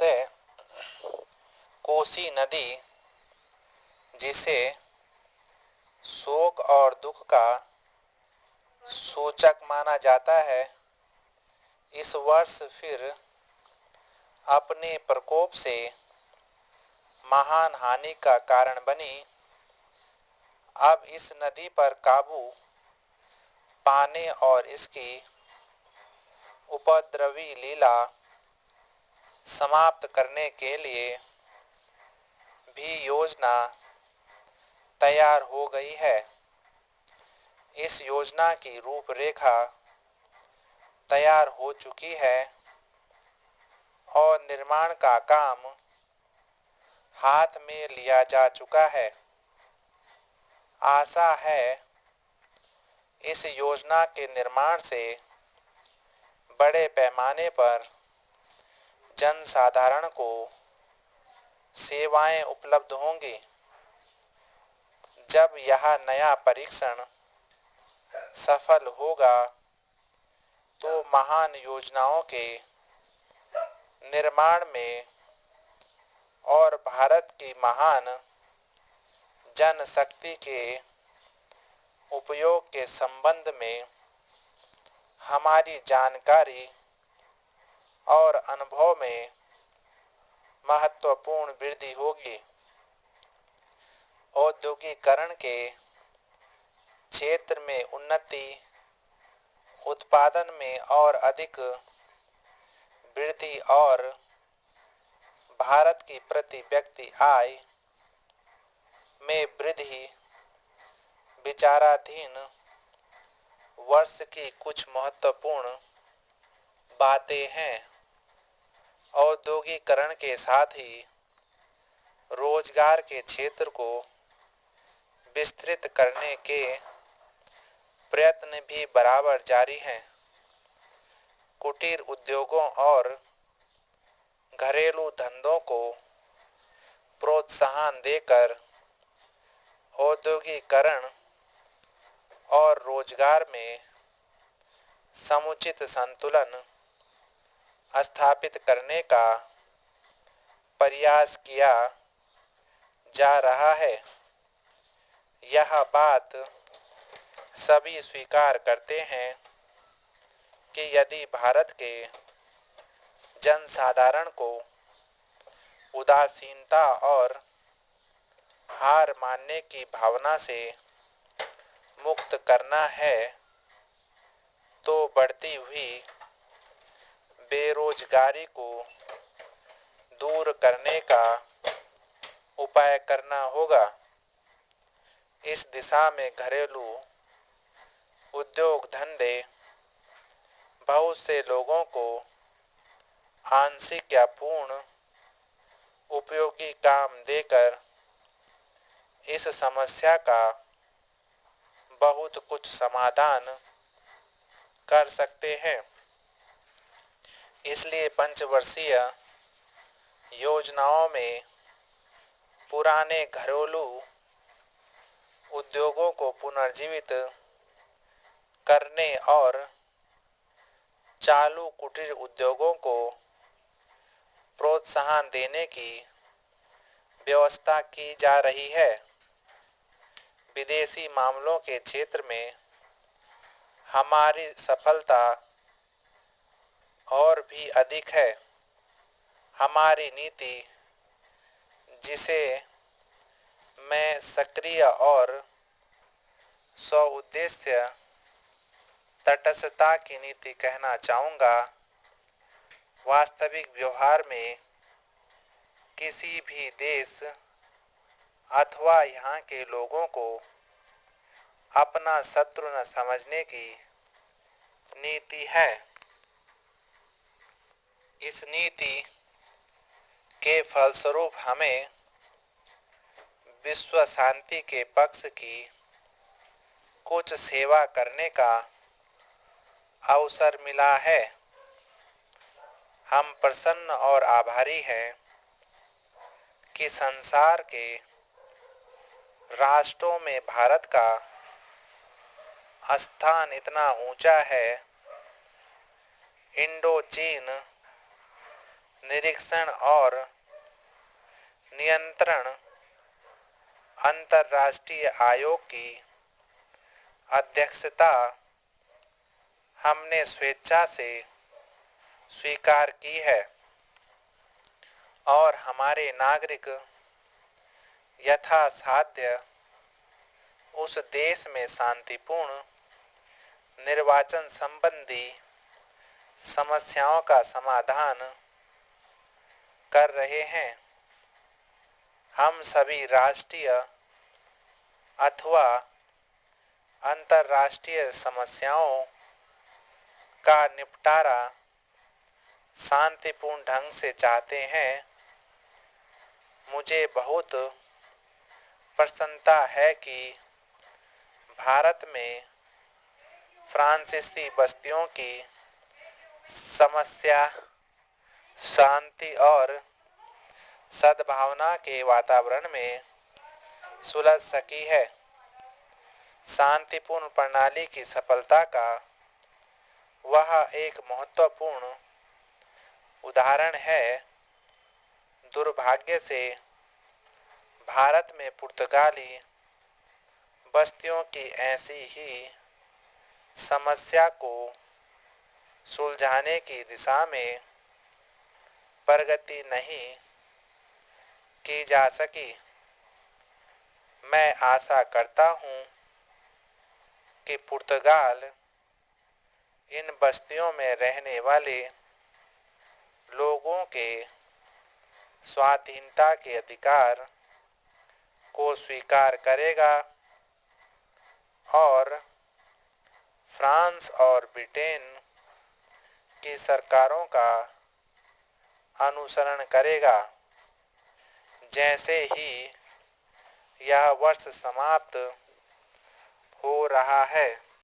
महोदय, कोसी नदी, जिसे शोक और दुख का सूचक माना जाता है, इस वर्ष फिर अपने प्रकोप से महान हानि का कारण बनी। अब इस नदी पर काबू पाने और इसकी उपद्रवी लीला समाप्त करने के लिए भी योजना तैयार हो गई है। इस योजना की रूपरेखा तैयार हो चुकी है और निर्माण का काम हाथ में लिया जा चुका है। आशा है इस योजना के निर्माण से बड़े पैमाने पर जनसाधारण को सेवाएं उपलब्ध होंगी। जब यह नया परीक्षण सफल होगा तो महान योजनाओं के निर्माण में और भारत की महान जनशक्ति के उपयोग के संबंध में हमारी जानकारी और अनुभव में महत्वपूर्ण वृद्धि होगी। औद्योगिकरण के क्षेत्र में उन्नति, उत्पादन में और अधिक वृद्धि और भारत की प्रति व्यक्ति आय में वृद्धि विचाराधीन वर्ष की कुछ महत्वपूर्ण बातें हैं। औद्योगिकरण के साथ ही रोजगार के क्षेत्र को विस्तृत करने के प्रयत्न भी बराबर जारी हैं। कुटीर उद्योगों और घरेलू धंधों को प्रोत्साहन देकर औद्योगिकरण और रोजगार में समुचित संतुलन स्थापित करने का प्रयास किया जा रहा है। यह बात सभी स्वीकार करते हैं कि यदि भारत के जनसाधारण को उदासीनता और हार मानने की भावना से मुक्त करना है तो बढ़ती हुई बेरोजगारी को दूर करने का उपाय करना होगा। इस दिशा में घरेलू उद्योग धंधे बहुत से लोगों को आंशिक या पूर्ण उपयोगी काम देकर इस समस्या का बहुत कुछ समाधान कर सकते हैं। इसलिए पंचवर्षीय योजनाओं में पुराने घरेलू उद्योगों को पुनर्जीवित करने और चालू कुटीर उद्योगों को प्रोत्साहन देने की व्यवस्था की जा रही है। विदेशी मामलों के क्षेत्र में हमारी सफलता और भी अधिक है। हमारी नीति, जिसे मैं सक्रिय और स्वउद्देश्य तटस्थता की नीति कहना चाहूँगा, वास्तविक व्यवहार में किसी भी देश अथवा यहाँ के लोगों को अपना शत्रु न समझने की नीति है। इस नीति के फलस्वरूप हमें विश्व शांति के पक्ष की कुछ सेवा करने का अवसर मिला है। हम प्रसन्न और आभारी हैं कि संसार के राष्ट्रों में भारत का स्थान इतना ऊंचा है। इंडो चीन निरीक्षण और नियंत्रण अंतर्राष्ट्रीय आयोग की अध्यक्षता हमने स्वेच्छा से स्वीकार की है और हमारे नागरिक यथासाध्य उस देश में शांतिपूर्ण निर्वाचन संबंधी समस्याओं का समाधान कर रहे हैं। हम सभी राष्ट्रीय अथवा अंतर्राष्ट्रीय समस्याओं का निपटारा शांतिपूर्ण ढंग से चाहते हैं। मुझे बहुत प्रसन्नता है कि भारत में फ्रांसीसी बस्तियों की समस्या शांति और सद्भावना के वातावरण में सुलझ सकी है। शांतिपूर्ण प्रणाली की सफलता का वह एक महत्वपूर्ण उदाहरण है। दुर्भाग्य से भारत में पुर्तगाली बस्तियों की ऐसी ही समस्या को सुलझाने की दिशा में प्रगति नहीं की जा सकी। मैं आशा करता हूं कि पुर्तगाल इन बस्तियों में रहने वाले लोगों के स्वाधीनता के अधिकार को स्वीकार करेगा और फ्रांस और ब्रिटेन की सरकारों का अनुसरण करेगा। जैसे ही यह वर्ष समाप्त हो रहा है,